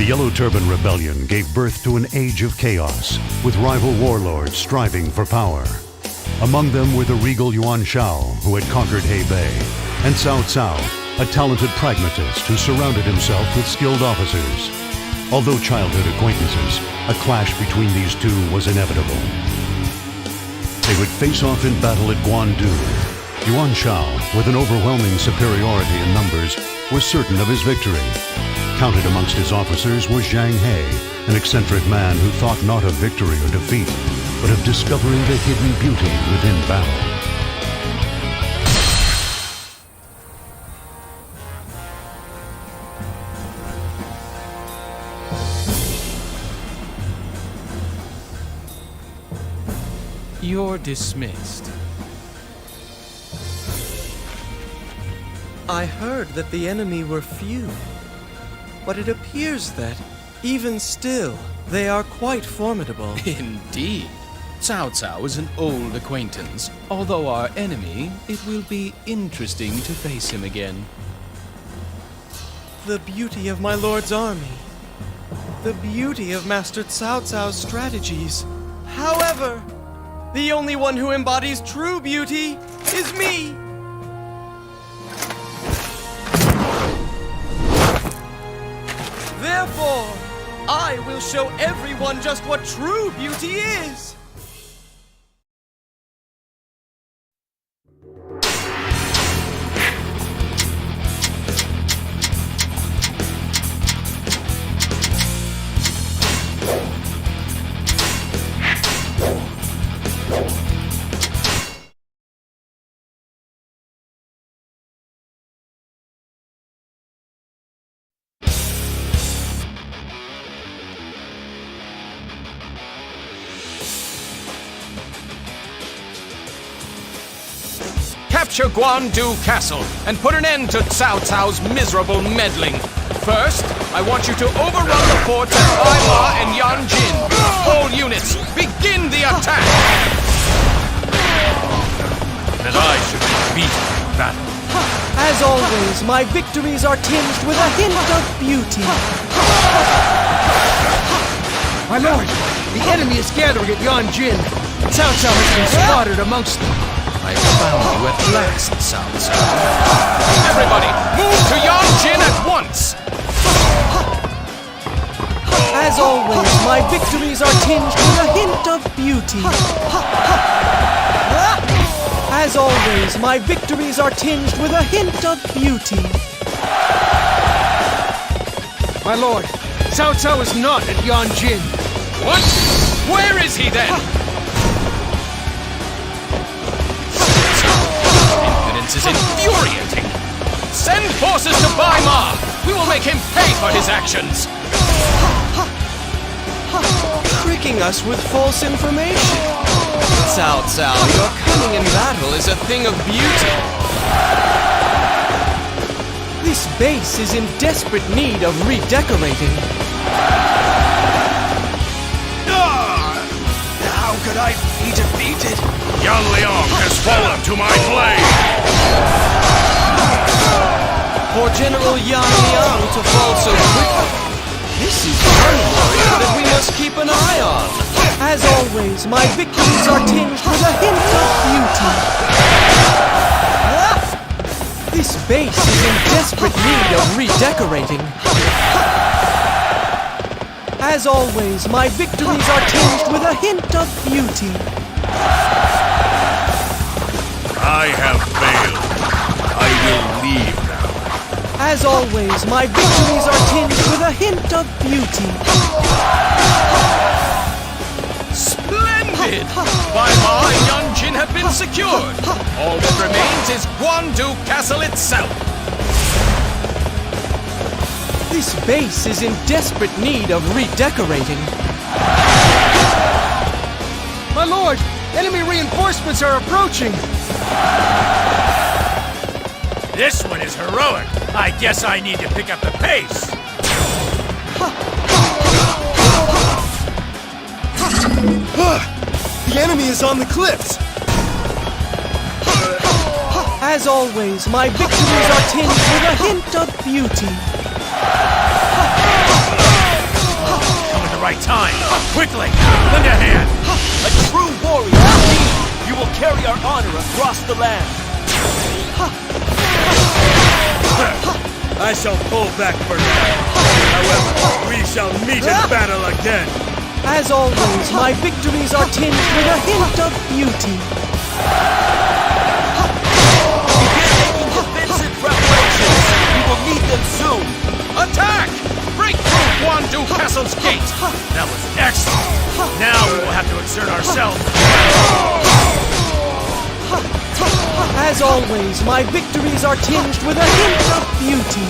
The Yellow Turban Rebellion gave birth to an age of chaos, with rival warlords striving for power. Among them were the regal Yuan Shao, who had conquered Hebei, and Cao Cao, a talented pragmatist who surrounded himself with skilled officers. Although childhood acquaintances, a clash between these two was inevitable. They would face off in battle at Guandu. Yuan Shao, with an overwhelming superiority in numbers, was certain of his victory. Counted amongst his officers was Zhang He, an eccentric man who thought not of victory or defeat, but of discovering the hidden beauty within battle. You're dismissed. I heard that the enemy were few, but it appears that, even still, they are quite formidable. Indeed. Cao Cao is an old acquaintance. Although our enemy, it will be interesting to face him again. The beauty of my lord's army. The beauty of Master Cao Cao's strategies. However, the only one who embodies true beauty is me! Therefore, I will show everyone just what true beauty is! Capture Guandu Castle and put an end to Cao Cao's miserable meddling. First, I want you to overrun the forts at Partama and Yanjin. All units, begin the attack! That I should be beaten in battle. As always, my victories are tinged with a hint of beauty. My lord, the enemy is gathering at Yanjin. Cao Cao has been slaughtered amongst them. I found you at last, Cao Cao. Everybody, move to Yanjin at once! As always, my victories are tinged with a hint of beauty. As always, my victories are tinged with a hint of beauty. My lord, Cao Cao is not at Yanjin. What? Where is he then? Impudence is infuriating. Send forces to Weimar. We will make him pay for his actions. Tricking us with false information. Cao Cao, your cunning in battle is a thing of beauty. This base is in desperate need of redecorating. How could I be defeated? Yan Liang has fallen to my blade! For General Yan Liang to fall so quickly, this is one warrior that we must keep an eye on. As always, my victories are tinged with a hint of beauty. This base is in desperate need of redecorating. As always, my victories are tinged with a hint of beauty. I have failed. I will leave now. As always, my victories are tinged with a hint of beauty. Splendid! Weimar and Yunjin have been secured. All that remains is Guandu Castle itself. This base is in desperate need of redecorating. My lord, enemy reinforcements are approaching. This one is heroic. I guess I need to pick up the pace. The enemy is on the cliffs. As always, my victories are tinged with a hint of beauty. Come at the right time. Quickly, lend a hand. A true warrior, you will carry our honor across the land. I shall pull back for now. However, we shall meet in battle again. As always, my victories are tinged with a hint of beauty. Begin making defensive preparations. We will need them soon. Attack! Break through Guandu Castle's gate! That was excellent. Now we will have to exert ourselves. As always, my victories are tinged with a hint of beauty.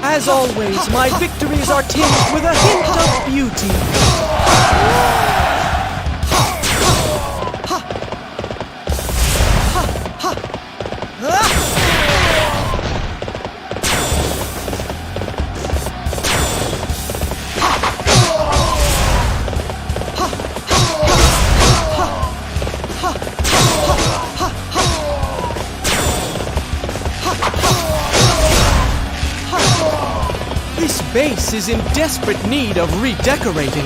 As always, my victories are tinged with a hint of beauty. This base is in desperate need of redecorating.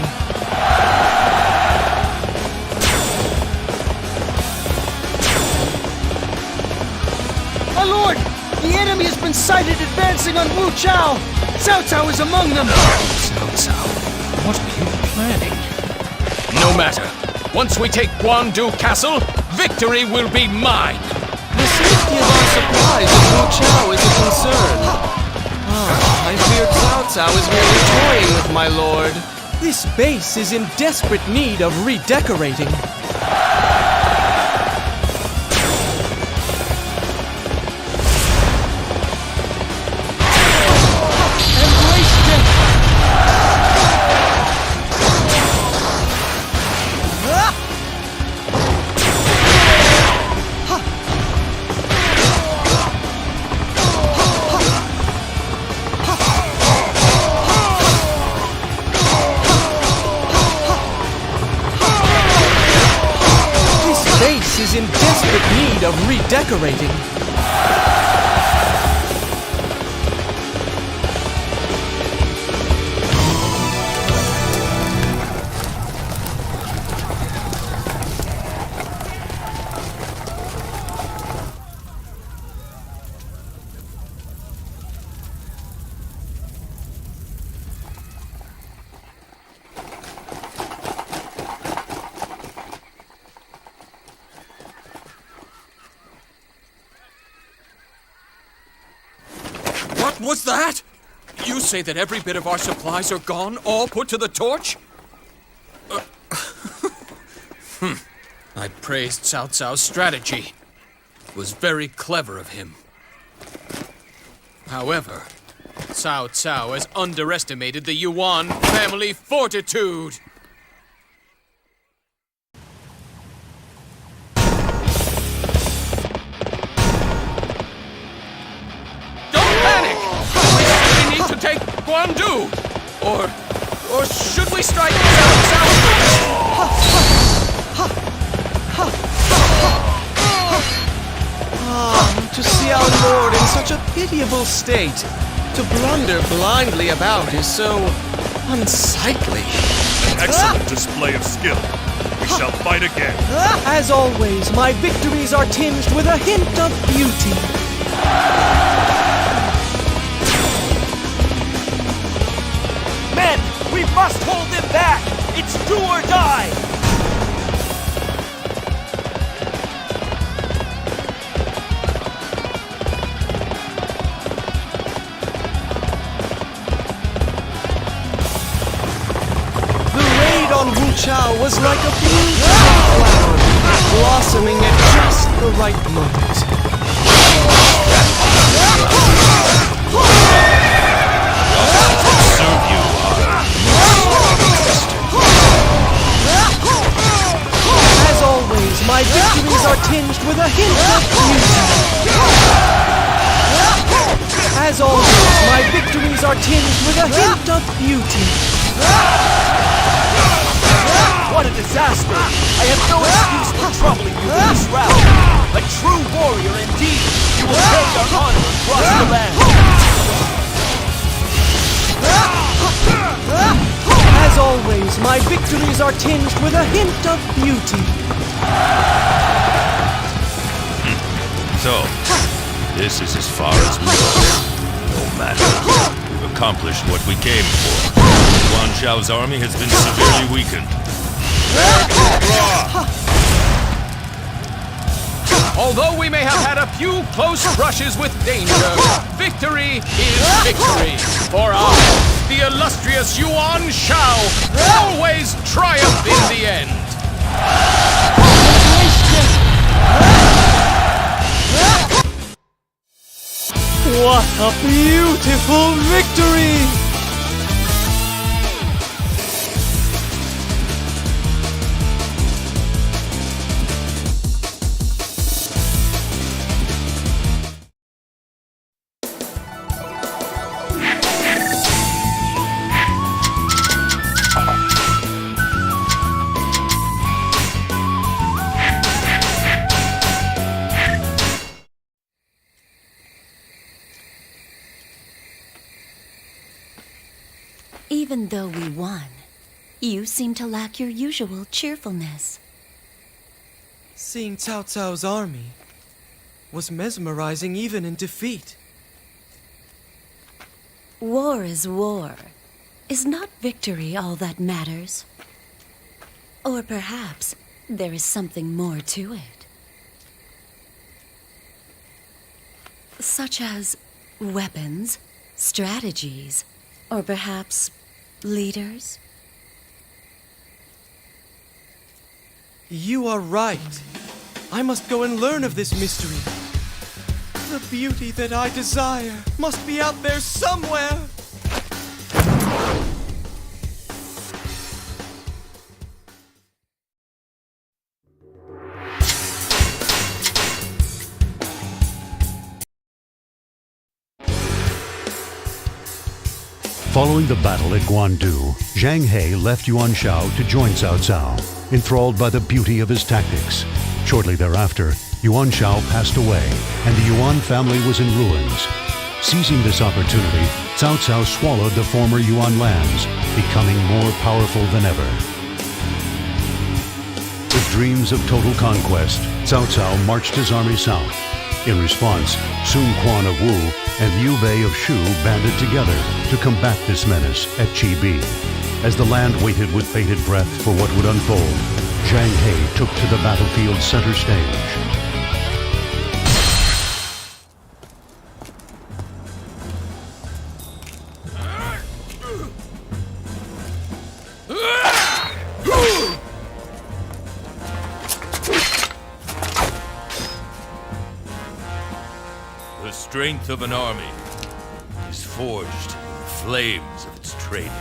My lord, the enemy has been sighted advancing on Wu Chao. Cao Cao is among them. Cao, what are you planning? No matter. Once we take Guandu Castle, victory will be mine. The safety of our supplies at Wu Chao is a concern. I fear Cao Cao is merely toying with my lord. This base is in desperate need of redecorating. Embrace death! Is in desperate need of redecorating. What was that? You say that every bit of our supplies are gone, all put to the torch? I praised Cao Cao's strategy. It was very clever of him. However, Cao Cao has underestimated the Yuan family fortitude. Don't panic! We need to take Guandu! Or should we strike Cao Cao? To see our lord in such a pitiable state, to blunder blindly about is so unsightly. An excellent display of skill. We shall fight again. As always, my victories are tinged with a hint of beauty. Men, we must hold them back! It's do or die! Chao was like a beautiful flower, blossoming at just the right moment. Serve you, As always, my victories are tinged with a hint of beauty. As always, my victories are tinged with a hint of beauty. What a disaster! I have no excuse for troubling you in this route. A true warrior indeed! You will take our honor across the land! As always, my victories are tinged with a hint of beauty. So, this is as far as we go. No matter. We've accomplished what we came for. Yuan Shao's army has been severely weakened. Although we may have had a few close brushes with danger, victory is victory. For I, the illustrious Yuan Shao, always triumph in the end. What a beautiful victory! Even though we won, you seem to lack your usual cheerfulness. Seeing Cao Cao's army was mesmerizing even in defeat. War is war. Is not victory all that matters? Or perhaps there is something more to it. Such as weapons, strategies, or perhaps leaders? You are right. I must go and learn of this mystery. The beauty that I desire must be out there somewhere. Following the battle at Guandu, Zhang He left Yuan Shao to join Cao Cao, enthralled by the beauty of his tactics. Shortly thereafter, Yuan Shao passed away, and the Yuan family was in ruins. Seizing this opportunity, Cao Cao swallowed the former Yuan lands, becoming more powerful than ever. With dreams of total conquest, Cao Cao marched his army south. In response, Sun Quan of Wu and Liu Bei of Shu banded together to combat this menace at Chibi. As the land waited with bated breath for what would unfold, Zhang He took to the battlefield's center stage. The strength of an army forged in the flames of its training.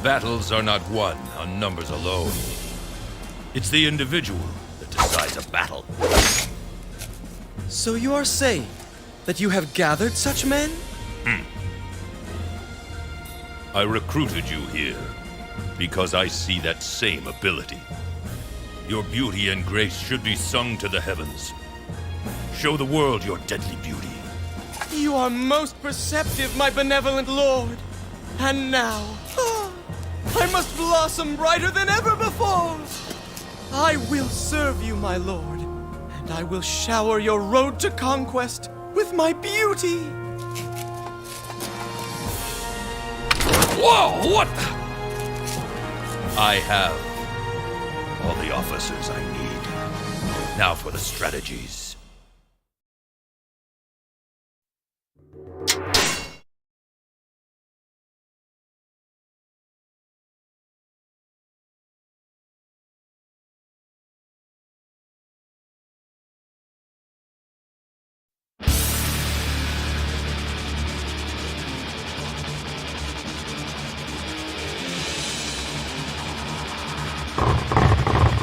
Battles are not won on numbers alone. It's the individual that decides a battle. So you are saying that you have gathered such men? I recruited you here because I see that same ability. Your beauty and grace should be sung to the heavens. Show the world your deadly beauty. You are most perceptive, my benevolent lord. And now, I must blossom brighter than ever before. I will serve you, my lord, and I will shower your road to conquest with my beauty. Whoa, what? I have all the officers I need. Now for the strategies.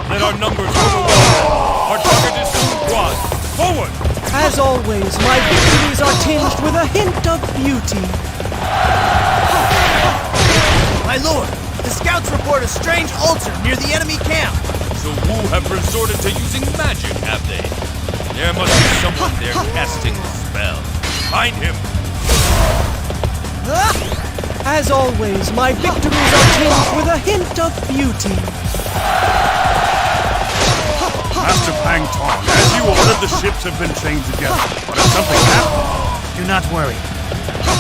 Let our numbers overwhelm. Our target is squad. Forward! As always, my victories are tinged with a hint of beauty. My lord, the scouts report a strange altar near the enemy camp. So Wu have resorted to using magic, have they? There must be someone there casting the spell. Find him! As always, my victories are tinged with a hint of beauty. Master Pang Tong, as you ordered, the ships have been chained together. But if something happens... Do not worry.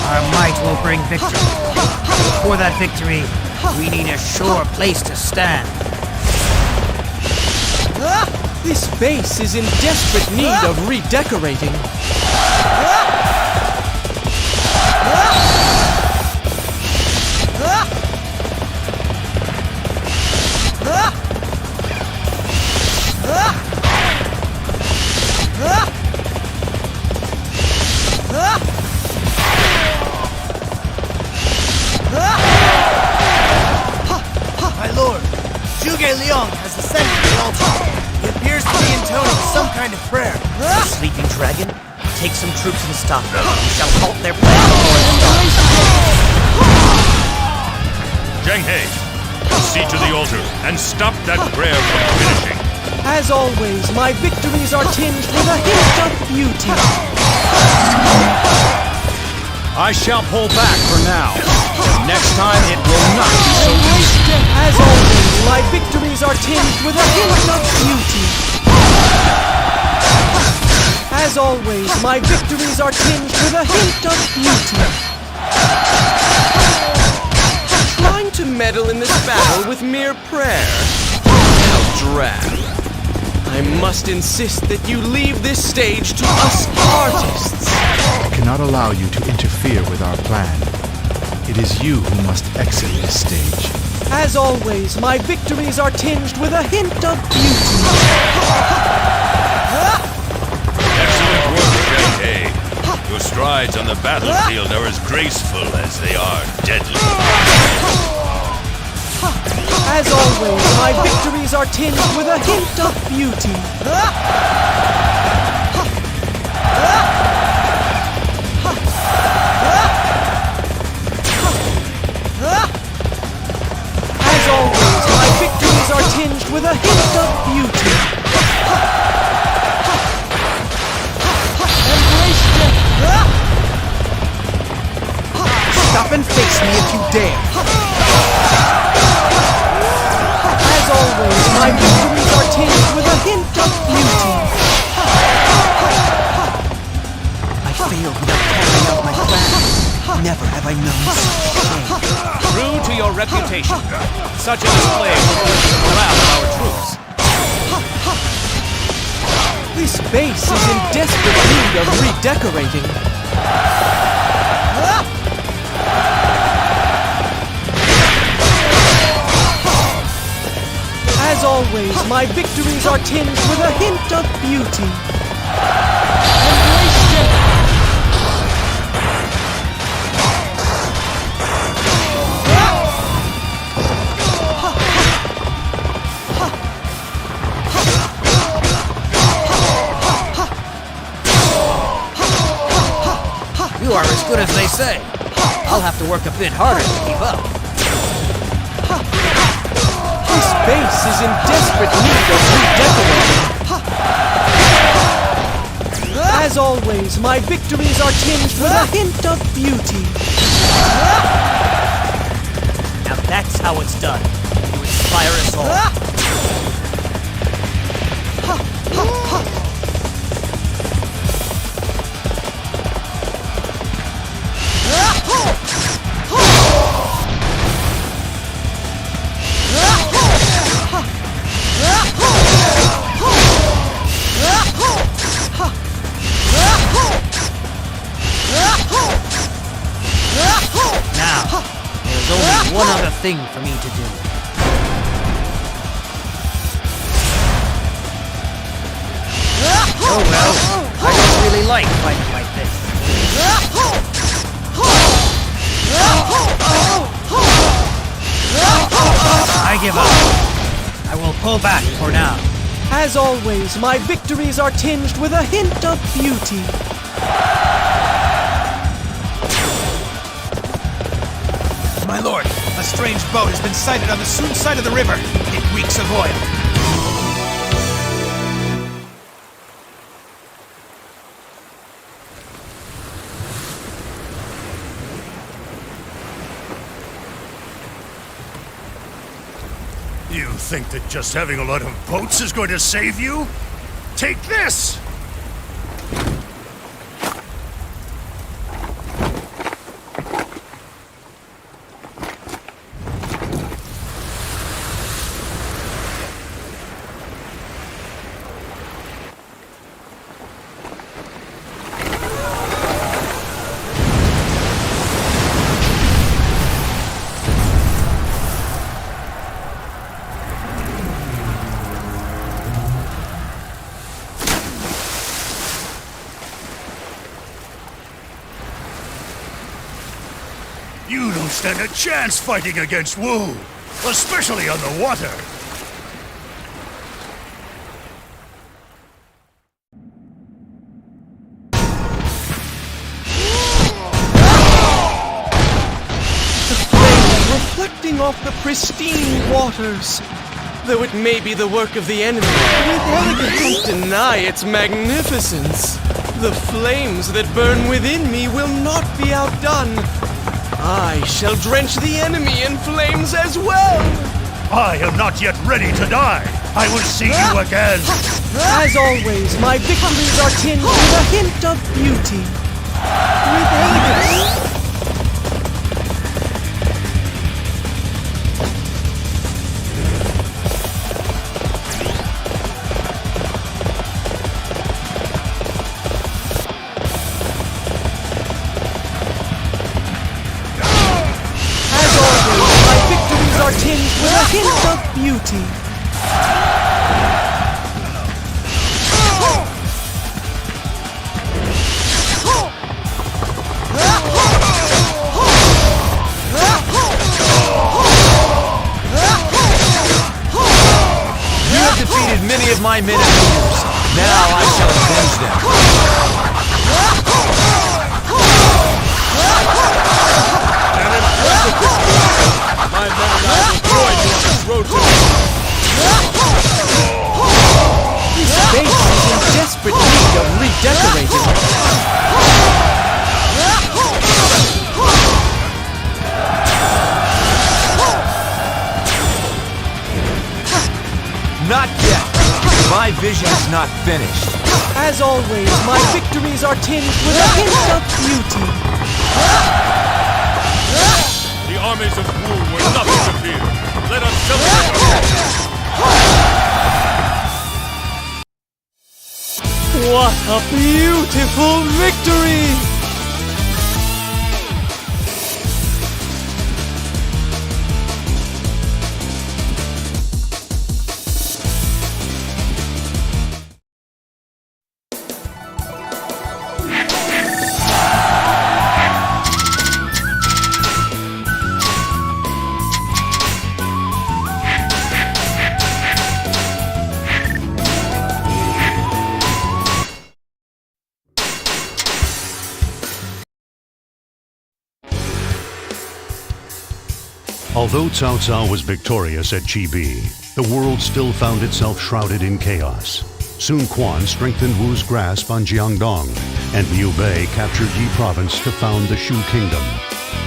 Our might will bring victory. For that victory, we need a sure place to stand. This base is in desperate need of redecorating. My lord, Zhuge Liang has ascended the altar. He appears to be intoning some kind of prayer. Sleeping dragon, take some troops and stop them. We shall halt their plan before it starts. Zheng He, proceed to the altar and stop that prayer from finishing. As always, my victories are tinged with a hint of beauty. I shall pull back for now. Next time it will not be so easy. As always, my victories are tinged with a hint of beauty. As always, my victories are tinged with a hint of beauty. Trying to meddle in this battle with mere prayer? How drab. I must insist that you leave this stage to us artists. I cannot allow you to interfere with our plan. It is you who must exit this stage. As always, my victories are tinged with a hint of beauty. Excellent work, Zheng He. Your strides on the battlefield are as graceful as they are deadly. As always, my victories are tinged with a hint of beauty. As always, my victories are tinged with a hint of beauty. Embrace death. Stop and face me if you dare. As always, my victories are tinged with a hint of beauty. I failed without carrying out my plan. Never have I known such shame. True to your reputation, such a display will boost the morale of our troops. This base is in desperate need of redecorating. As always, my victories are tinged with a hint of beauty. Embrace death. good as they say. I'll have to work a bit harder to keep up. This base is in desperate need of redecorating. As always, my victories are tinged with a hint of beauty. Now that's how it's done. You inspire us all. Now, there's only one other thing for me to do. Oh well, I don't really like fighting like this. I give up. I will pull back for now. As always, my victories are tinged with a hint of beauty. My lord, a strange boat has been sighted on the Sun side of the river. It reeks of oil. You think that just having a lot of boats is going to save you? Take this! You don't stand a chance fighting against Wu, especially on the water. The flames reflecting off the pristine waters. Though it may be the work of the enemy, we can't deny its magnificence. The flames that burn within me will not be outdone. I shall drench the enemy in flames as well! I am not yet ready to die! I will see you again! As always, my victories are tinged with a hint of beauty. With elegance. Are tinged with a hint of beauty. You have defeated many of my men and leaders. Now I shall avenge them. My men and I will join you on this road to This base is in desperate need of redecorating. Not yet. My vision is not finished. As always, my victories are tinged with a hint of beauty. The armies of Wu were nothing to fear. Let us celebrate. What a beautiful victory! Although Cao Cao was victorious at Chibi, the world still found itself shrouded in chaos. Sun Quan strengthened Wu's grasp on Jiangdong, and Liu Bei captured Yi Province to found the Shu Kingdom.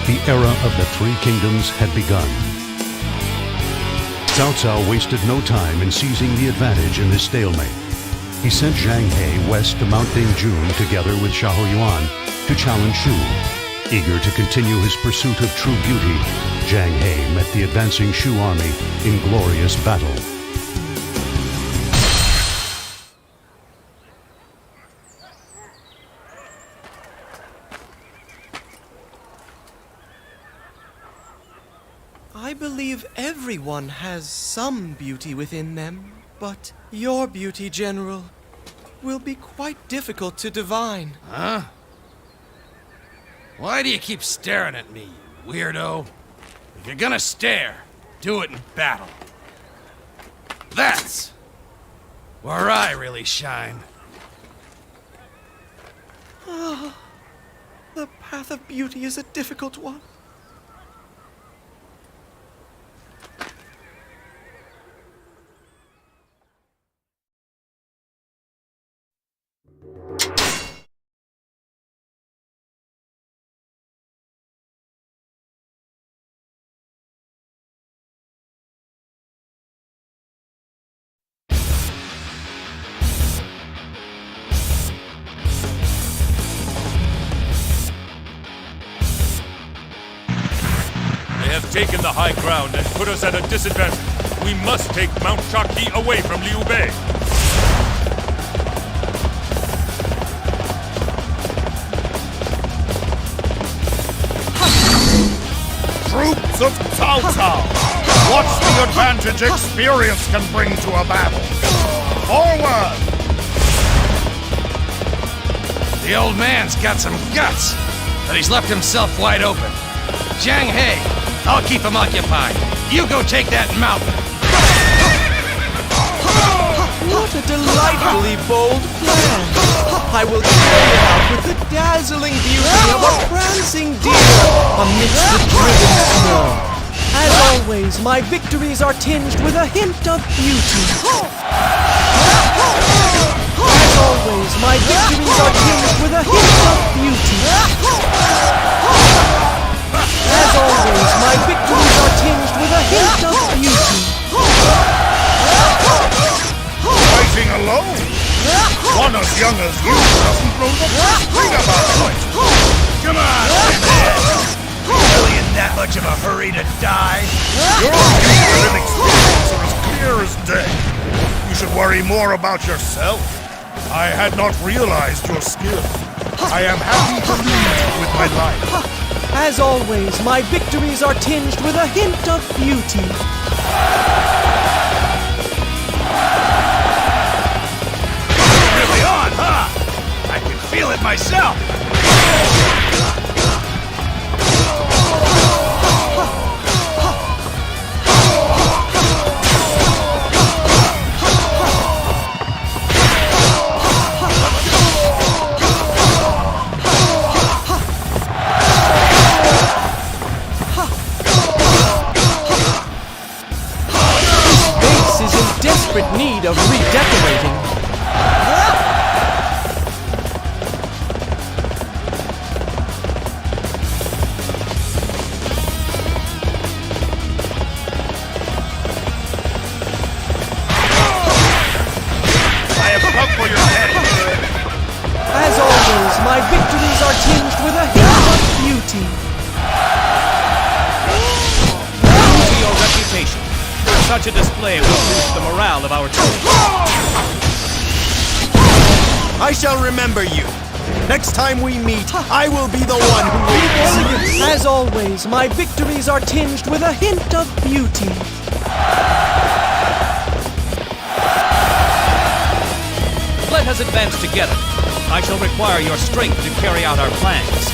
The era of the Three Kingdoms had begun. Cao Cao wasted no time in seizing the advantage in this stalemate. He sent Zhang He west to Mount Dingjun together with Xiahou Yuan to challenge Shu. Eager to continue his pursuit of true beauty, Zhang He met the advancing Shu army in glorious battle. I believe everyone has some beauty within them, but your beauty, General, will be quite difficult to divine. Huh? Why do you keep staring at me, you weirdo? If you're gonna stare, do it in battle. That's where I really shine. Ah, the path of beauty is a difficult one. They have taken the high ground and put us at a disadvantage. We must take Mount Shaki away from Liu Bei. Troops of Cao Cao, watch the advantage experience can bring to a battle. Forward! The old man's got some guts, but he's left himself wide open. Zhang He, I'll keep him occupied. You go take that mountain. What a delightfully bold plan! I will carry it out with the dazzling beauty of a prancing deer amidst the driven snow. As always, my victories are tinged with a hint of beauty. As always, my victories are tinged with a hint of beauty. As always, my victories are tinged with a hint of beauty. Fighting alone? One as young as you doesn't know the first thing about fight. Come on, man! Really in that much of a hurry to die? Your youth and experience are as clear as day. You should worry more about yourself. I had not realized your skill. I am happy to lead you with my life. As always, my victories are tinged with a hint of beauty. Really on, huh? I can feel it myself! Desperate need of redecorating. I have come for your head. As always, my victories are tinged with a hint of beauty. To your reputation. Such a display will boost the morale of our troops. I shall remember you. Next time we meet, I will be the one who wins. As always, my victories are tinged with a hint of beauty. Let us advance together. I shall require your strength to carry out our plans.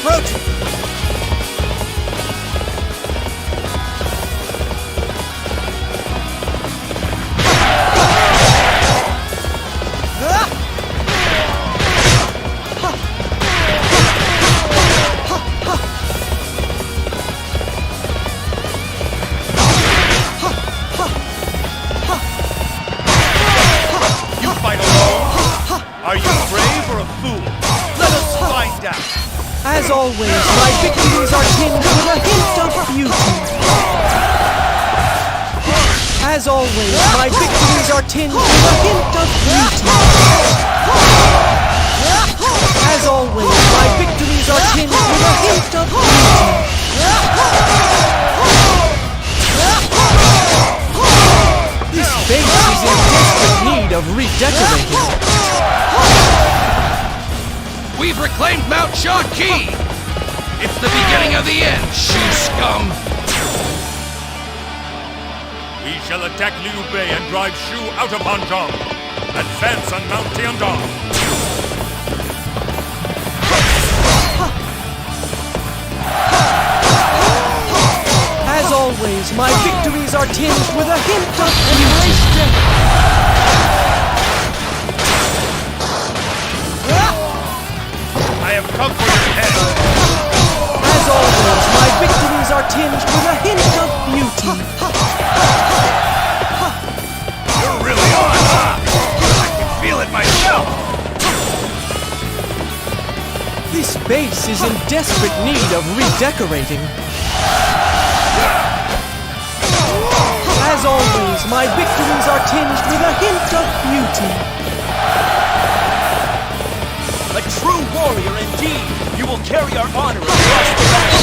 approaching! Are you brave or a fool? Let us find out! As always, my victories are tinged with a hint of beauty. As always, my victories are tinged with a hint of beauty. As always, my victories are tinged with a hint of beauty. This base is in desperate need of redecorating. We've reclaimed Mount Shaki! It's the beginning of the end, shoe scum! We shall attack Liu Bei and drive Shu out of Hanzhong. Advance on Mount Tiandong. As always, my victories are tinged with a hint of beauty. I have come for your head! As always, my victories are tinged with a hint of beauty. You're really on, huh? I can feel it myself! This base is in desperate need of redecorating. As always, my victories are tinged with a hint of beauty. A true warrior indeed! You will carry our honor across the land!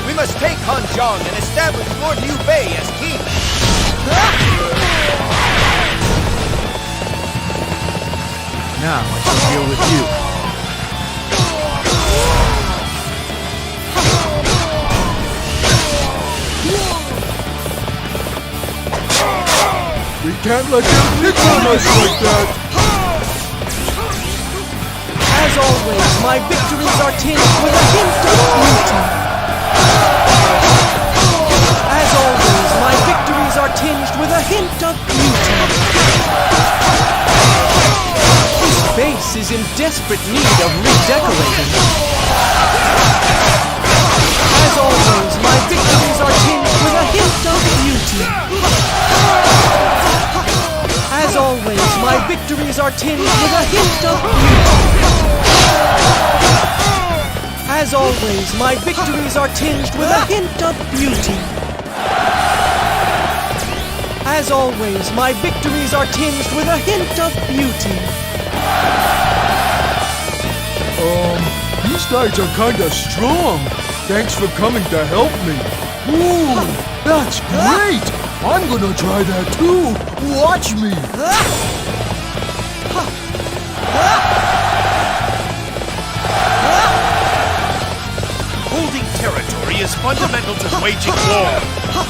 We must take Hanzhong and establish Lord Liu Bei as king! Now I shall deal with you. We can't let them pick on us like that! As always, my victories are tinged with a hint of beauty. As always, my victories are tinged with a hint of beauty. This base is in desperate need of redecorating. As always, my victories are tinged with a hint of beauty. As always, my victories are tinged with a hint of beauty. As always, my victories are tinged with a hint of beauty. As always, my victories are tinged with a hint of beauty. These guys are kinda strong. Thanks for coming to help me. Ooh, that's great! I'm gonna try that too! Watch me! Holding territory is fundamental to waging war.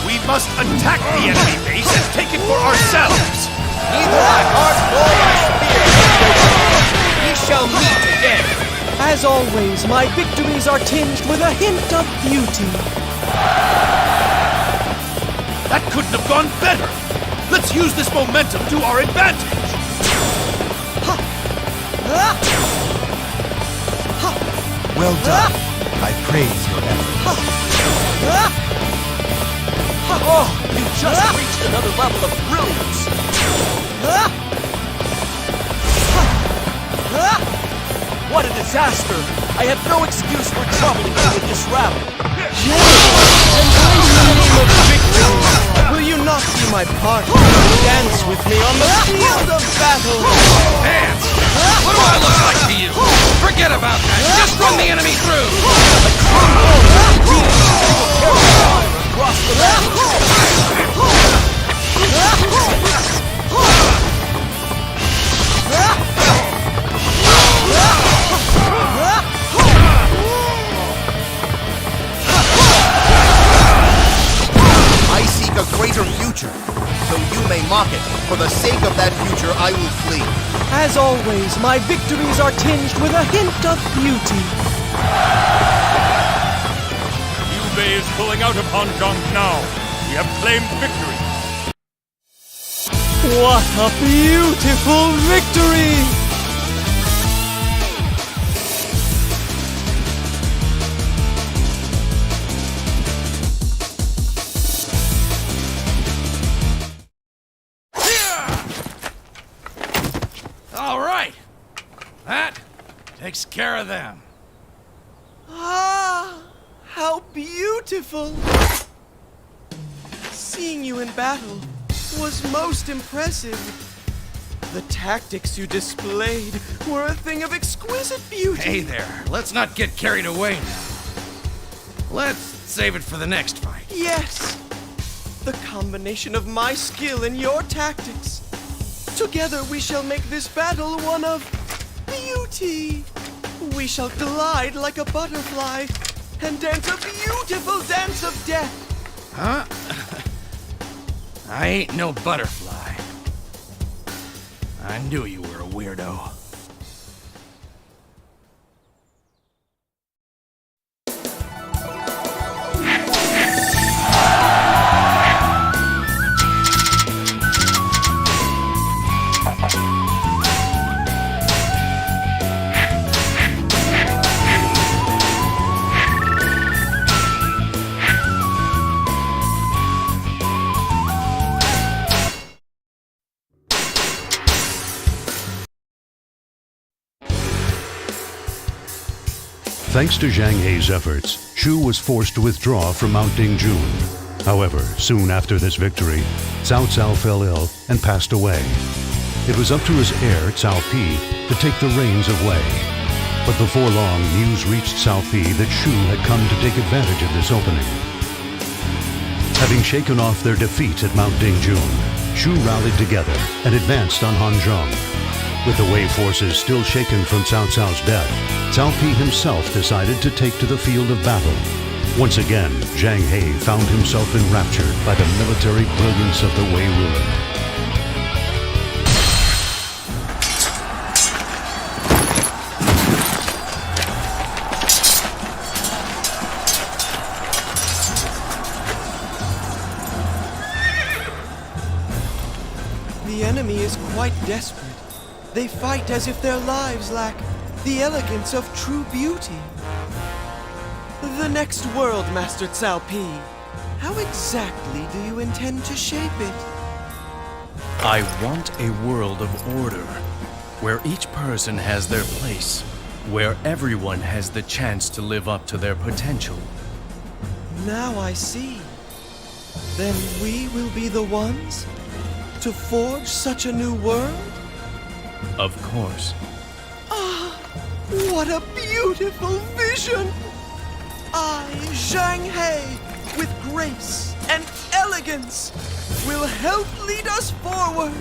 We must attack the enemy base and take it for ourselves. Neither my heart nor my spear can go wrong. We shall meet again. As always, my victories are tinged with a hint of beauty. That couldn't have gone better. Let's use this momentum to our advantage. Well done. I praise your effort. Oh, you just reached another level of brilliance. What a disaster! I have no excuse for troubling you with this rabble. Will you not be my partner? Dance with me on the field of battle! Dance! What do I look like to you? Forget about that! Just run the enemy through! Across the land! I seek a greater future, though you may mock it. For the sake of that future, I will flee. As always, my victories are tinged with a hint of beauty. Liu Bei is pulling out upon Zhang now. We have claimed victory. What a beautiful victory! All right. That takes care of them. Ah, how beautiful! Seeing you in battle was most impressive. The tactics you displayed were a thing of exquisite beauty. Hey there, let's not get carried away now. Let's save it for the next fight. Yes, the combination of my skill and your tactics. Together we shall make this battle one of beauty. We shall glide like a butterfly and dance a beautiful dance of death. Huh? I ain't no butterfly. I knew you were a weirdo. Thanks to Zhang Hei's efforts, Shu was forced to withdraw from Mount Dingjun. However, soon after this victory, Cao Cao fell ill and passed away. It was up to his heir, Cao Pi, to take the reins of Wei. But before long, news reached Cao Pi that Shu had come to take advantage of this opening. Having shaken off their defeat at Mount Dingjun, Shu rallied together and advanced on Hanzhong. With the Wei forces still shaken from Cao Cao's death, Cao Pi himself decided to take to the field of battle. Once again, Zhang Hei found himself enraptured by the military brilliance of the Wei ruler. The enemy is quite desperate. They fight as if their lives lack the elegance of true beauty. The next world, Master Cao Pi. How exactly do you intend to shape it? I want a world of order, where each person has their place, where everyone has the chance to live up to their potential. Now I see. Then we will be the ones to forge such a new world? Of course. Ah, what a beautiful vision! I, Zhang Hei, with grace and elegance, will help lead us forward.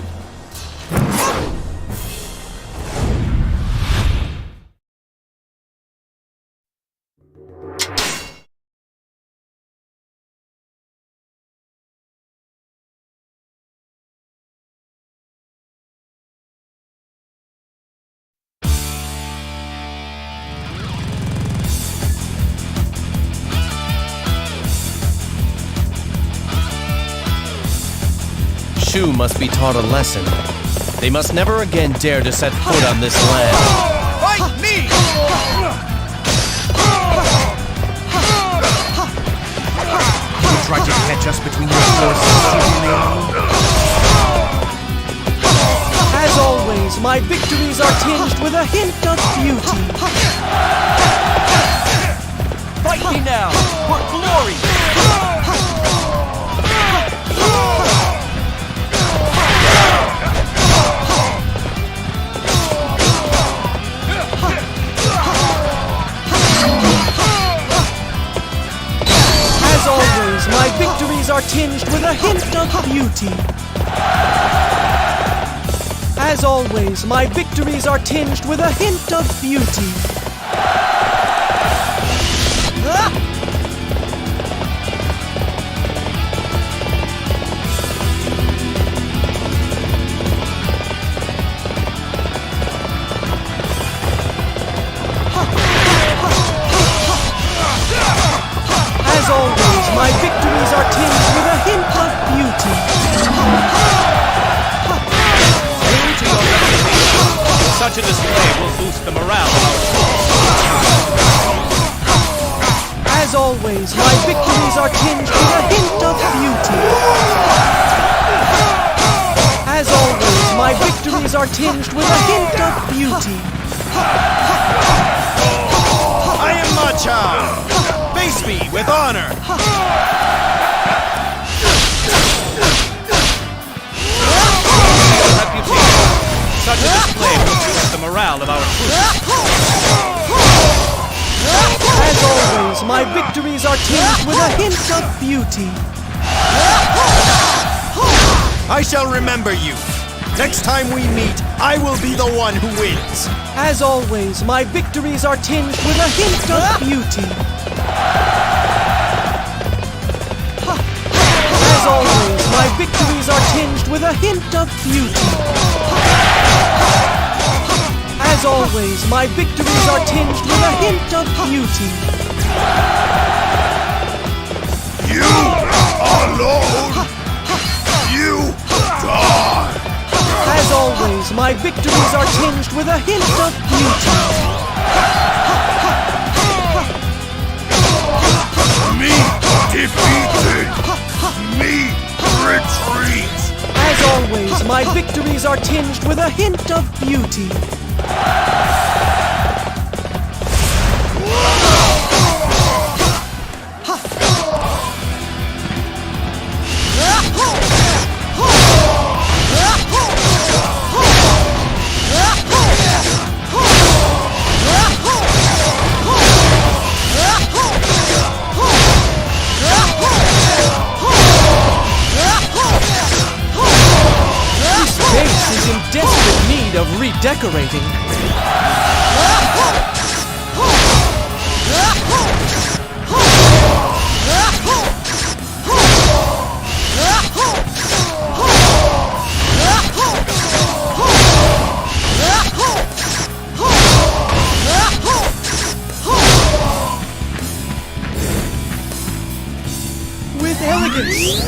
Shu must be taught a lesson. They must never again dare to set foot on this land. Fight me! You tried to catch us between your forces, As always, my victories are tinged with a hint of beauty. Fight me now, for glory! As always, my victories are tinged with a hint of beauty. As always, my victories are tinged with a hint of beauty. victories are tinged with a hint of beauty. As always, my victories are tinged with a hint of beauty. I am Macha! Face me with honor! Such a display will boost the morale of our troops. As always, my victories are tinged with a hint of beauty. I shall remember you. Next time we meet, I will be the one who wins. As always, my victories are tinged with a hint of beauty. As always, my victories are tinged with a hint of beauty. As always, my victories are tinged with a hint of beauty. You alone! You die! As always, my victories are tinged with a hint of beauty. Me defeated! Me retreat! As always, my victories are tinged with a hint of beauty. Desperate need of redecorating. With elegance.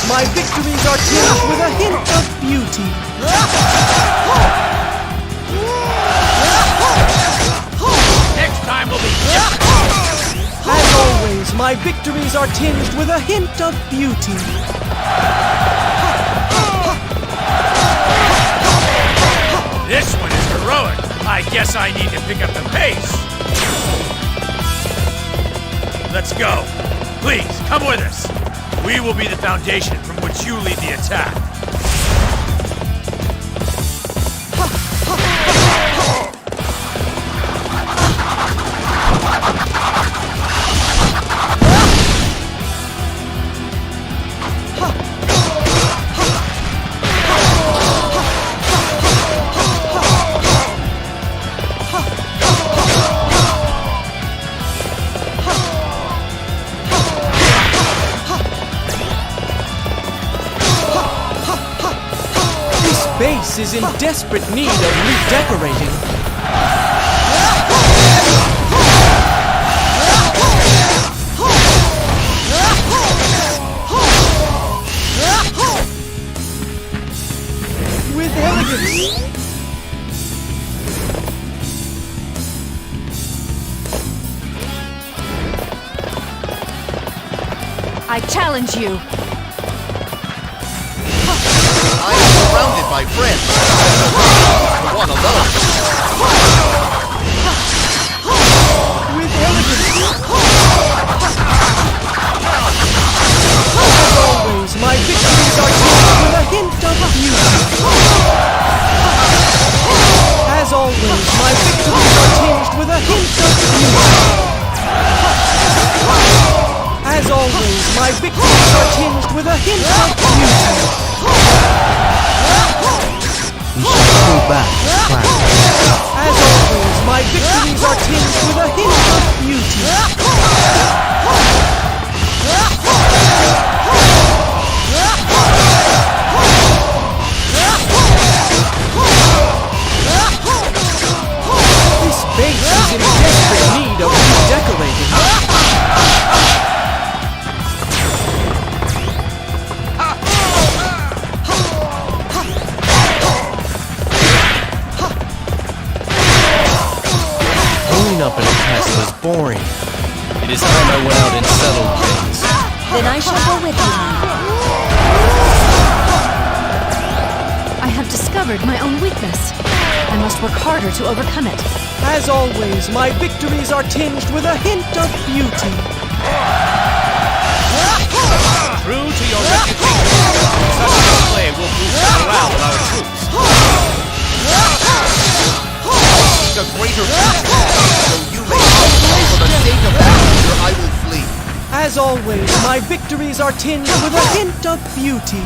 My victories are tinged with a hint of beauty. Next time will be different. As always, my victories are tinged with a hint of beauty. This one is heroic. I guess I need to pick up the pace. Let's go. Please, come with us. We will be the foundation from which you lead the attack. Base is in desperate need of redecorating. With elegance. I challenge you. I am surrounded by friends. The one alone. With elegance. As always, my victories are tinged with a hint of beauty. As always, my victories are tinged with a hint of beauty. As always, my victories are tinged with a hint of beauty. We shall pull back this cloud. As always, my victories are tinged with a hint of beauty. This base is in desperate need of redecorating. Up in a castle is boring. It is time I went out and settled things. Then I shall go with you. I have discovered my own weakness. I must work harder to overcome it. As always, my victories are tinged with a hint of beauty. True to your reputation, such display will boost the morale of our troops. A greater future, so you may call for the sake of battle, or I will flee. As always, my victories are tinged with a hint of beauty.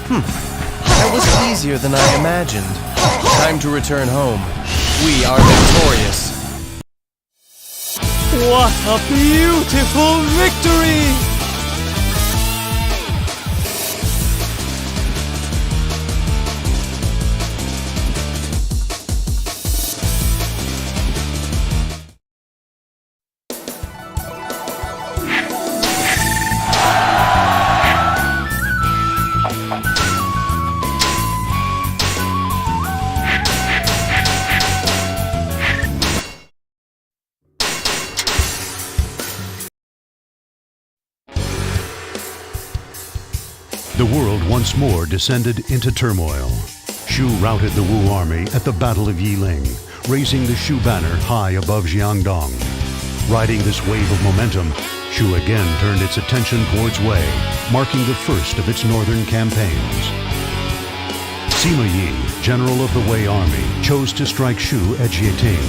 That was easier than I imagined. Time to return home. We are victorious. What a beautiful victory! The world once more descended into turmoil. Shu routed the Wu army at the Battle of Yiling, raising the Shu banner high above Jiangdong. Riding this wave of momentum, Shu again turned its attention towards Wei, marking the first of its northern campaigns. Sima Yi, general of the Wei army, chose to strike Shu at Jieting.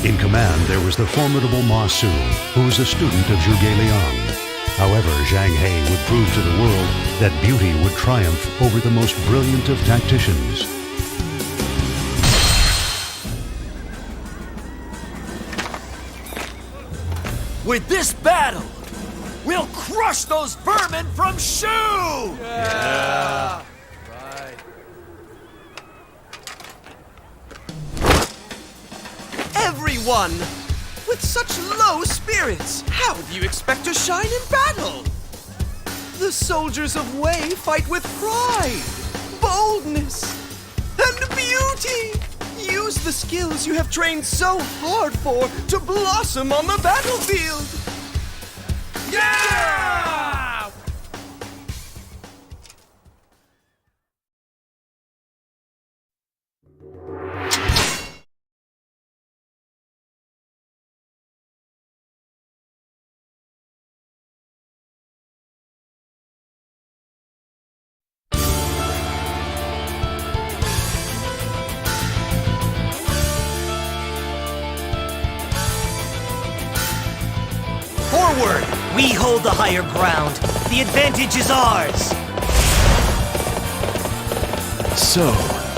In command, there was the formidable MUSOU, who was a student of Zhuge Liang. However, Zhang He would prove to the world that beauty would triumph over the most brilliant of tacticians. With this battle, we'll crush those vermin from Shu! Yeah. Right. Everyone! With such low spirits, how do you expect to shine in battle? The soldiers of Wei fight with pride, boldness, and beauty. Use the skills you have trained so hard for to blossom on the battlefield. Yeah! Forward! We hold the higher ground. The advantage is ours. So,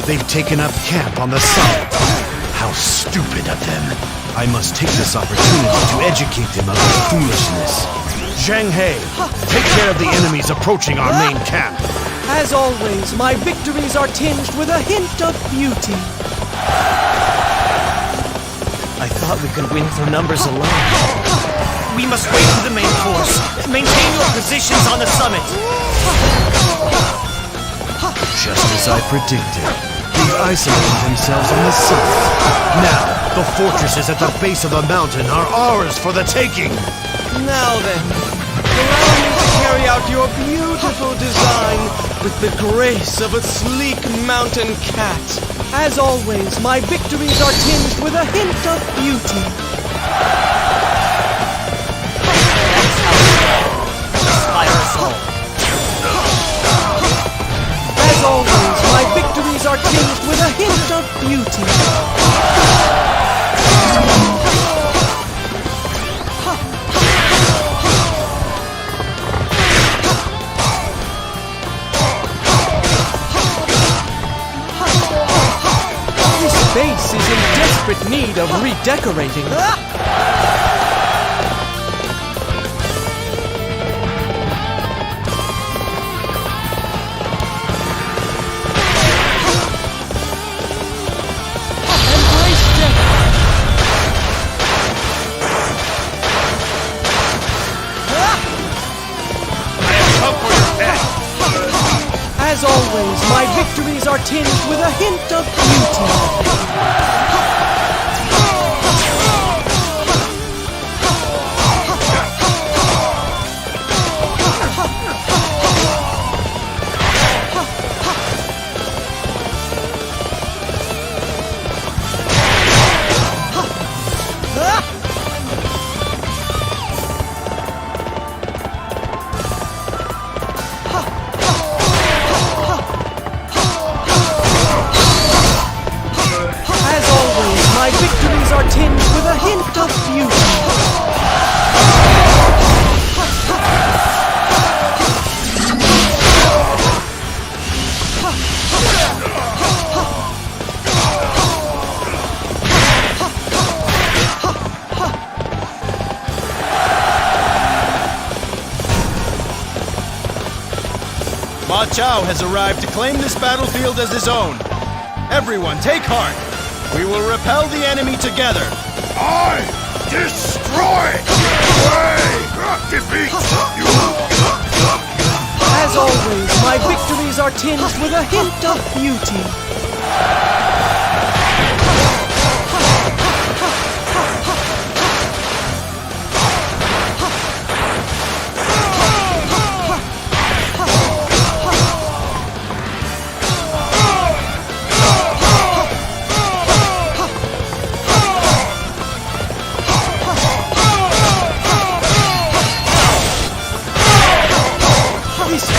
they've taken up camp on the summit. How stupid of them. I must take this opportunity to educate them of their foolishness. Zhang He, take care of the enemies approaching our main camp. As always, my victories are tinged with a hint of beauty. I thought we could win through numbers alone. We must wait for the main force. Maintain your positions on the summit. Just as I predicted, they've isolated themselves on the summit. Now, the fortresses at the base of the mountain are ours for the taking. Now then, allow me to carry out your beautiful design with the grace of a sleek mountain cat. As always, my victories are tinged with a hint of beauty. Inspire us all. As always, my victories are tinged with a hint of beauty. base is in desperate need of redecorating. As always, my victories are tinged with a hint of beauty. Ma Chao has arrived to claim this battlefield as his own. Everyone, take heart. We will repel the enemy together. I destroy! Defeat you! As always, my victories are tinged with a hint of beauty.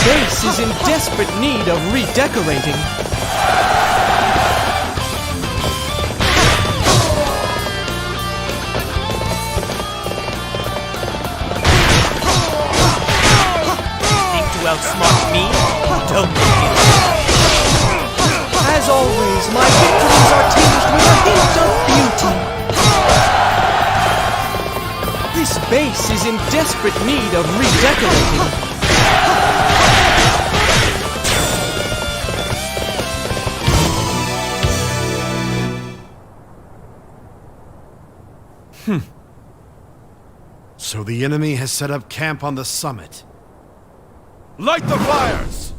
Base is in desperate need of redecorating. Think to outsmart me? Don't you? As always, my victories are tinged with a hint of beauty. This base is in desperate need of redecorating. So the enemy has set up camp on the summit. Light the fires!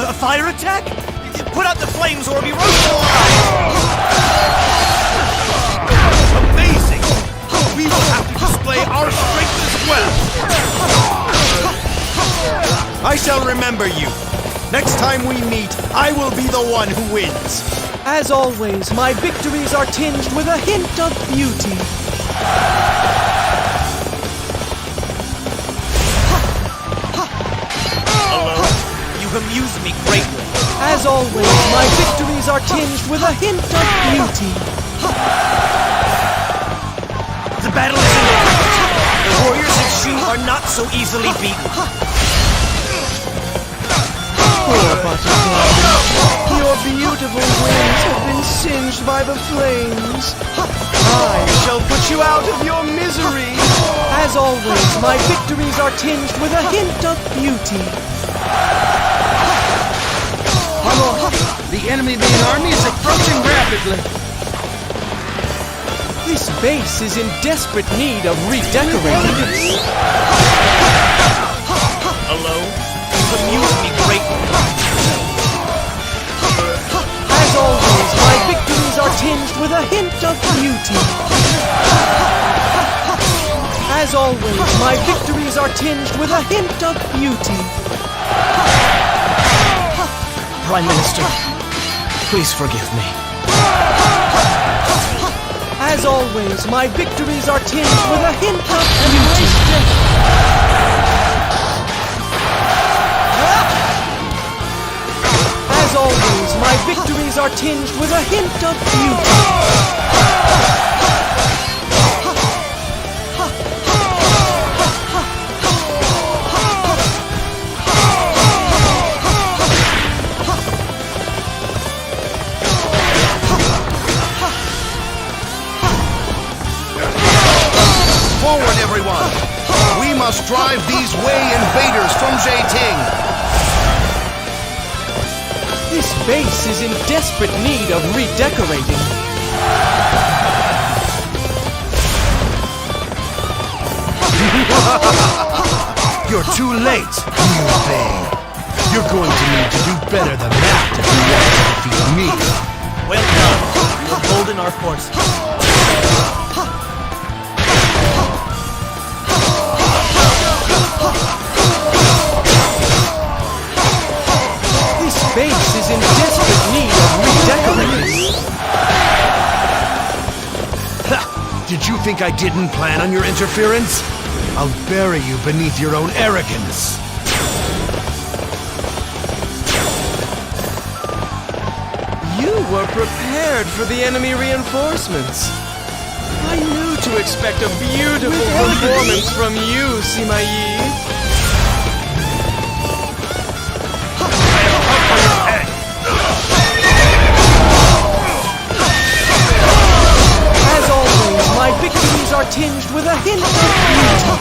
A fire attack? Put out the flames or be roasted alive! Amazing! We will have to display our strength as well! I shall remember you. Next time we meet, I will be the one who wins. As always, my victories are tinged with a hint of beauty. You amuse me greatly. As always, my victories are tinged with a hint of beauty. The battle is over. The warriors of Shu are not so easily beaten. Poor butterfly. Your beautiful wings have been singed by the flames. I shall put you out of your misery. As always, my victories are tinged with a hint of beauty. The enemy main army is approaching rapidly. This base is in desperate need of redecorating. Alone, you amuse me greatly. As always, my victories are tinged with a hint of beauty. As always, my victories are tinged with a hint of beauty. Prime Minister, please forgive me. As always, my victories are tinged with a hint of beauty. As always, my victories are tinged with a hint of beauty. Forward, everyone! We must drive these Wei invaders from Zheting! This base is in desperate need of redecorating. You're too late, Liu Bei. You're going to need to do better than that if you want to defeat me. Well done. You embolden our forces. This base is in desperate need of redecorating. Did you think I didn't plan on your interference? I'll bury you beneath your own arrogance. You were prepared for the enemy reinforcements. I knew to expect a beautiful performance from you, Sima Yi. As always, my victories are tinged with a hint of beauty.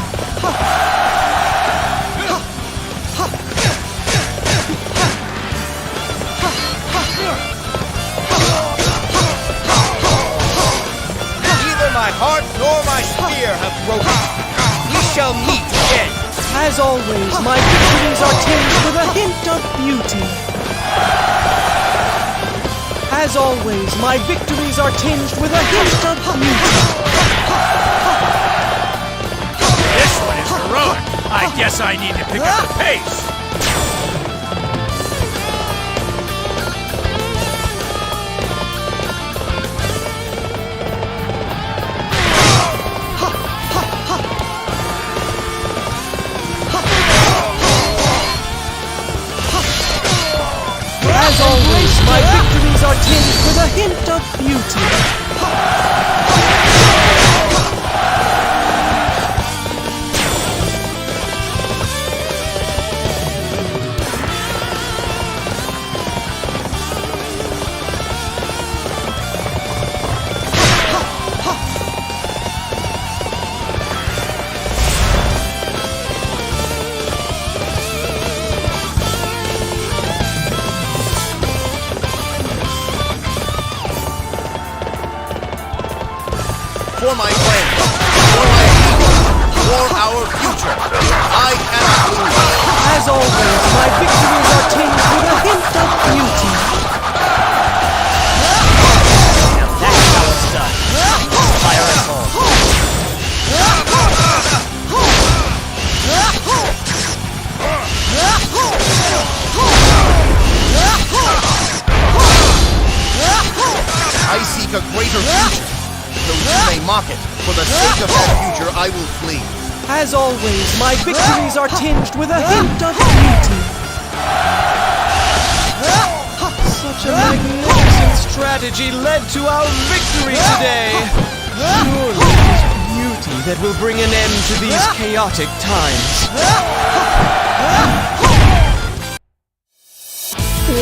Neither my heart nor my spear have broken. We shall meet again. As always, my victories are tinged with a hint of beauty. As always, my victories are tinged with a hint of beauty. This one is heroic. I guess I need to pick up the pace. As always, my victories are tinged with a hint of beauty. For my friends, for my people, for our future, I am blue. As always, my victories are tinged with a hint of beauty. Now that's how it's done. Fire at home. I seek a greater future. Though you may mock it, for the sake of that future, I will flee. As always, my victories are tinged with a hint of beauty. Such a magnificent strategy led to our victory today. Surely it is beauty that will bring an end to these chaotic times.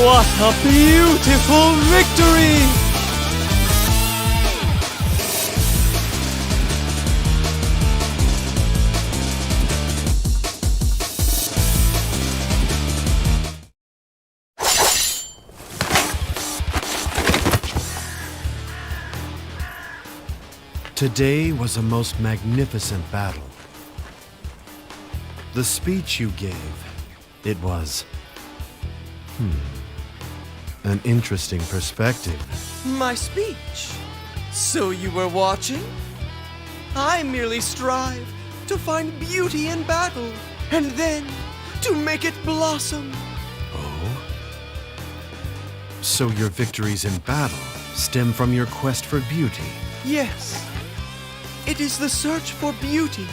What a beautiful victory! Today was a most magnificent battle. The speech you gave, it was... an interesting perspective. My speech. So you were watching? I merely strive to find beauty in battle, and then to make it blossom. Oh? So your victories in battle stem from your quest for beauty? Yes, it is the search for beauty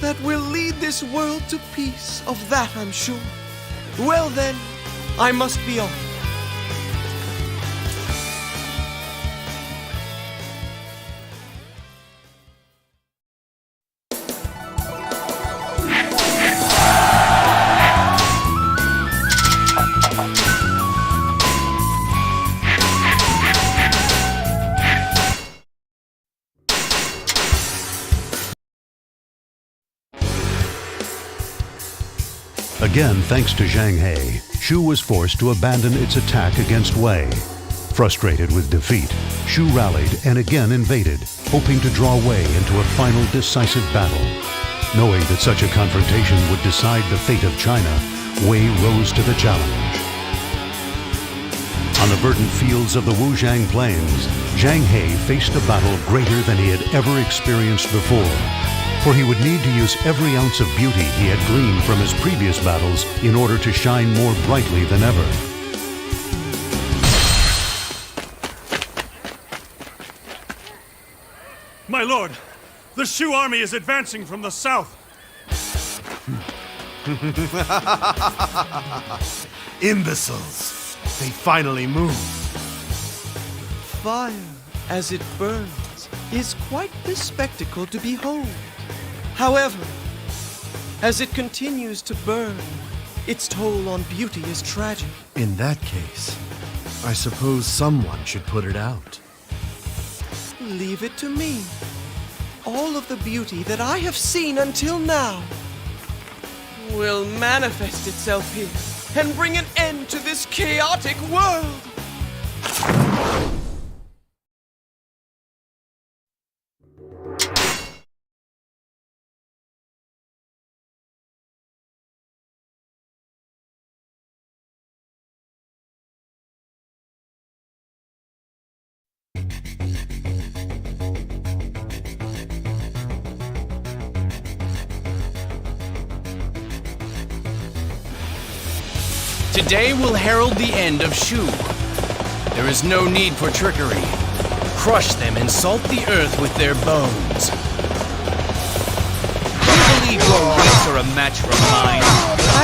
that will lead this world to peace. Of that I'm sure. Well then, I must be off. Again, thanks to Zhang He, Shu was forced to abandon its attack against Wei. Frustrated with defeat, Shu rallied and again invaded, hoping to draw Wei into a final decisive battle. Knowing that such a confrontation would decide the fate of China, Wei rose to the challenge. On the verdant fields of the Wujiang Plains, Zhang He faced a battle greater than he had ever experienced before. For he would need to use every ounce of beauty he had gleaned from his previous battles in order to shine more brightly than ever. My lord, the Shu army is advancing from the south. Imbeciles! They finally moved. Fire, as it burns, is quite the spectacle to behold. However, as it continues to burn, its toll on beauty is tragic. In that case, I suppose someone should put it out. Leave it to me. All of the beauty that I have seen until now will manifest itself here and bring an end to this chaotic world. Today will herald the end of Shu. There is no need for trickery. Crush them and salt the earth with their bones. Do you believe your wits are a match for mine?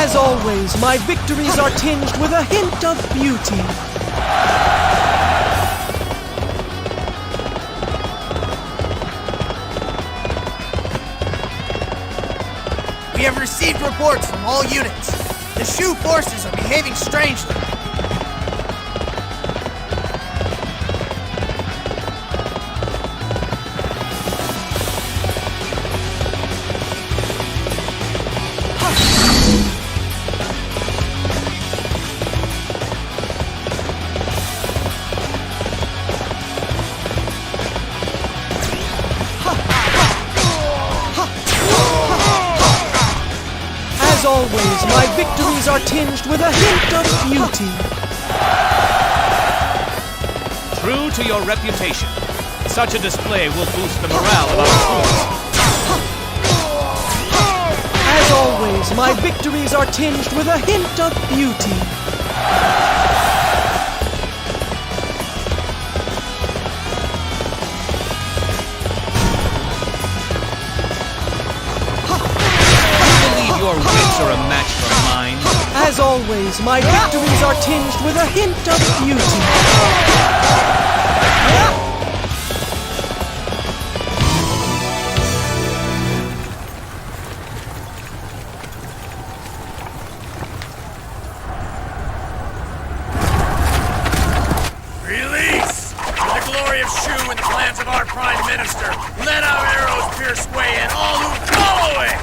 As always, my victories are tinged with a hint of beauty. We have received reports from all units. The Shu forces are behaving strangely. As always, my victories are tinged with a hint of beauty. True to your reputation, such a display will boost the morale of our troops. As always, my victories are tinged with a hint of beauty. Your wits are a match for mine. As always, my victories are tinged with a hint of beauty. Release! For the glory of Shu and the plans of our Prime Minister, let our arrows pierce Wei and all who follow it!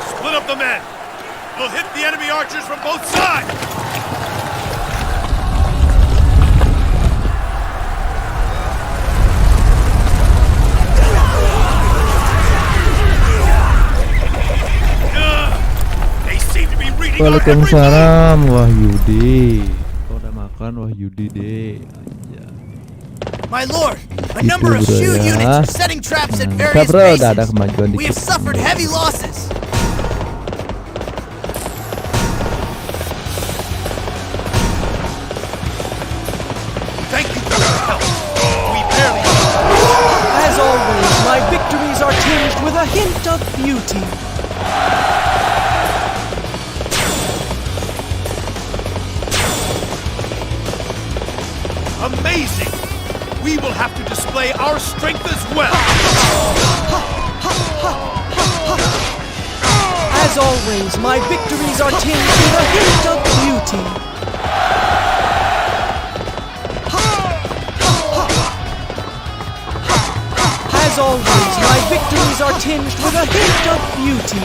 Split up the men. We'll hit the enemy archers from both sides. They seem to be reading our every move. Waalaikumsalam Wahyudi. Kau udah makan Wahyudi deh. My lord, a number of Shu units are setting traps at various udah ada bases. kemajuan We have dikit. suffered heavy losses. help. We barely... As always, my victories are tinged with a hint of beauty. Amazing! We will have to display our strength as well. As always, my victories are tinged with a hint of beauty. As always, my victories are tinged with a hint of beauty.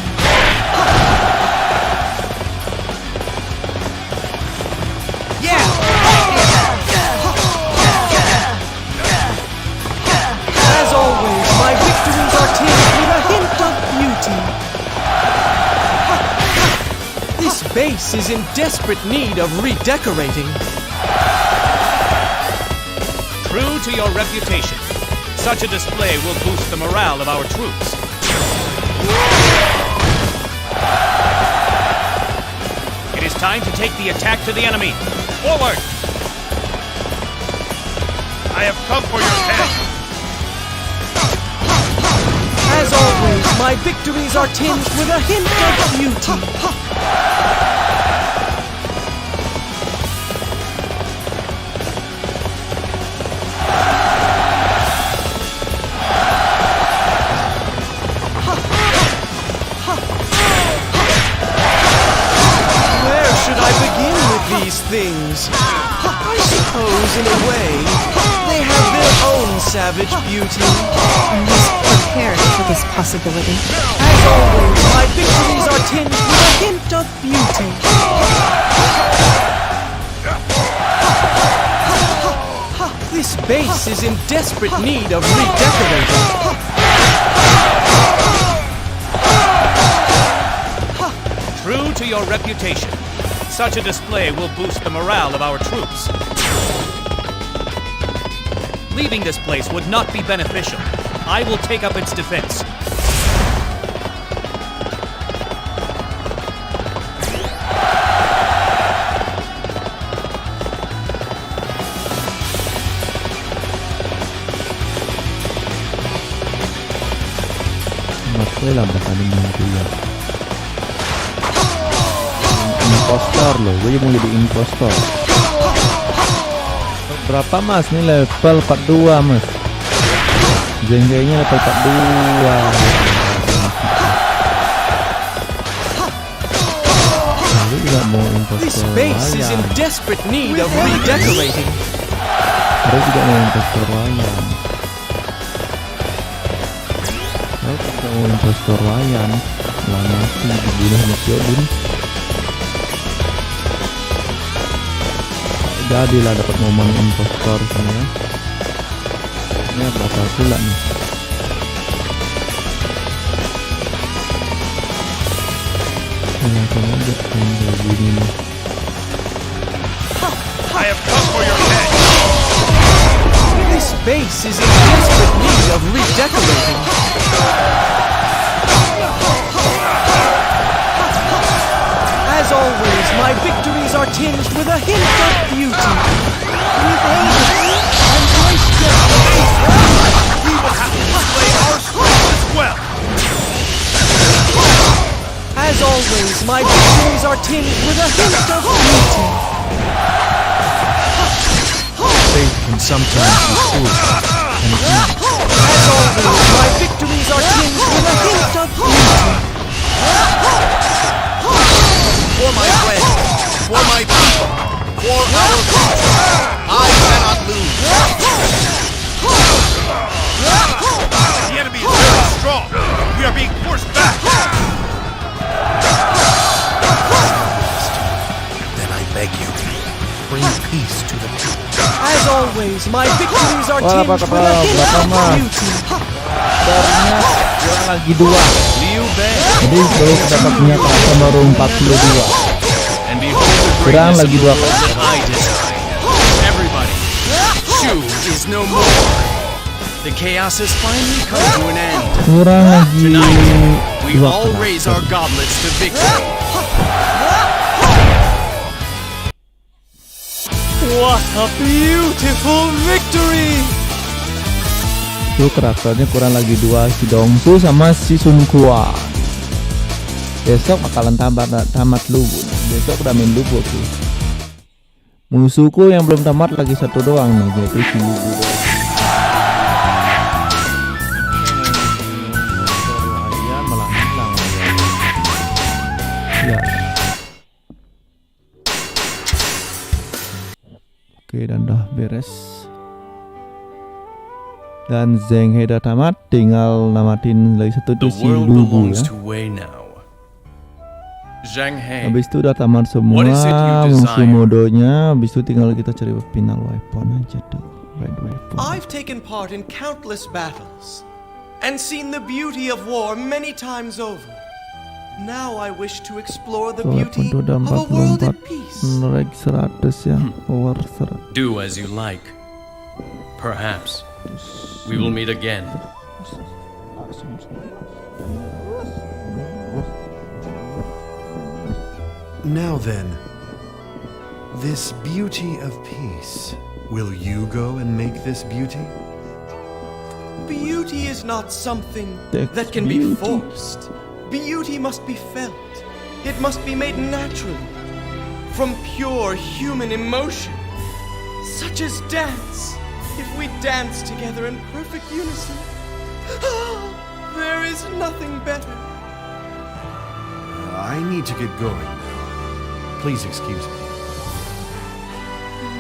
As always, my victories are tinged with a hint of beauty. This base is in desperate need of redecorating. True to your reputation, such a display will boost the morale of our troops. It is time to take the attack to the enemy. Forward! I have come for your head. As always, my victories are tinged with a hint of beauty. Where should I begin with these things? I suppose, in a way, they have their own savage beauty. I was prepared for this possibility. As always, my victories are tinged with a hint of beauty. This base is in desperate need of redecorating. True to your reputation, such a display will boost the morale of our troops. Leaving this place would not be beneficial. I will take up its defense. Masuk lah bakal mimpi ya. Impostor loh, gue mau jadi impostor. Berapa mas? Ini level 42 mas. Jenggenya level 42. Lalu juga mau impostor. This base is in desperate need of redecorating. Lalu juga mau impostor layan. Lalu juga mau impostor layan. Lah mati dibunuh Mutiodun. Jadilah dapat momen impostor sana ya. Ini bakal pula nih. Langsung aja kayak gini nih. I have come for your head. This base is in desperate need of redecorating. As always, my victories are tinged with a hint of beauty. We will have to display our strength as well. As always, my victories are tinged with a hint of beauty. Faith can sometimes be foolish, and it not. As always, my victories are tinged with a hint of beauty. For my friends, for my people, for our future, I cannot lose. The enemy is very strong. We are being forced back. Then I beg you, bring peace to the people. As always, my victories are tinged with a hint of beauty. Darahnya kurang lagi 2. Jadi baru dapat menyatakan baru 42. Kurang lagi 2 kali. Everybody, Shu is no more. The chaos has finally come to an end. Kurang lagi Tonight, we all raise our goblets to victory. What a beautiful victory! Tuh karakternya kurang lagi 2, si Dongsu sama si Sun Kwa. Besok bakalan tamat lubu. Besok udah main lubu tuh. Musuhku yang belum tamat lagi 1 doang nih, yaitu si lubu. Malah hilang ya. Oke, dan dah beres. Dan Zheng He udah tamat, tinggal namatin lagi 1 tuh si lubu ya. Habis itu udah tamat semua musuh modonya. Habis itu tinggal kita cari final weapon aja tuh. Red weapon. I've taken part in countless battles and seen the beauty of war many times over. Now I wish to explore the beauty of a world at peace. Reg 100 ya, power 100. Do as you like. Perhaps we will meet again. Now then, this beauty of peace, will you go and make this beauty? Beauty is not something that can be forced. Beauty must be felt. It must be made naturally, from pure human emotion, such as dance. If we dance together in perfect unison, there is nothing better. I need to get going now. Please excuse me.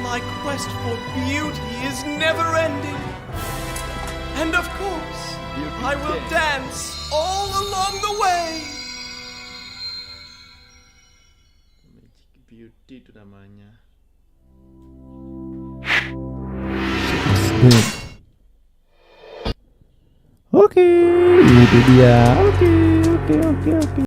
My quest for beauty is never-ending. And of course, I will dance all along the way. Beauty itu namanya. Oke, itu dia. Oke.